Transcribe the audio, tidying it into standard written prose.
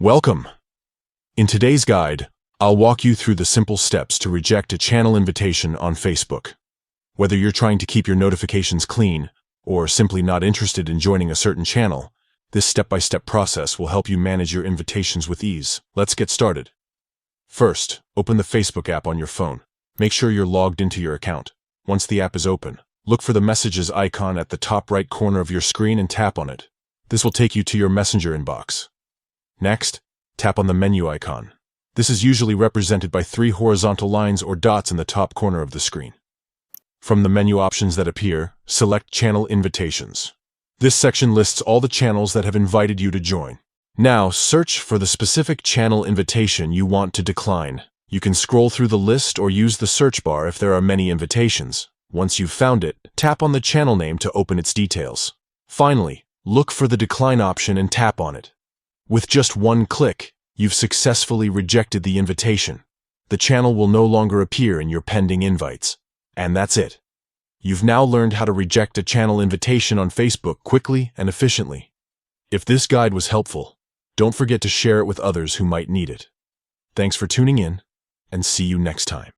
Welcome! In today's guide, I'll walk you through the simple steps to reject a channel invitation on Facebook. Whether you're trying to keep your notifications clean or simply not interested in joining a certain channel, this step-by-step process will help you manage your invitations with ease. Let's get started. First, open the Facebook app on your phone. Make sure you're logged into your account. Once the app is open, look for the messages icon at the top right corner of your screen and tap on it. This will take you to your Messenger inbox. Next, tap on the menu icon. This is usually represented by 3 horizontal lines or dots in the top corner of the screen. From the menu options that appear, select Channel Invitations. This section lists all the channels that have invited you to join. Now, search for the specific channel invitation you want to decline. You can scroll through the list or use the search bar if there are many invitations. Once you've found it, tap on the channel name to open its details. Finally, look for the decline option and tap on it. With just one click, you've successfully rejected the invitation. The channel will no longer appear in your pending invites. And that's it. You've now learned how to reject a channel invitation on Facebook quickly and efficiently. If this guide was helpful, don't forget to share it with others who might need it. Thanks for tuning in, and see you next time.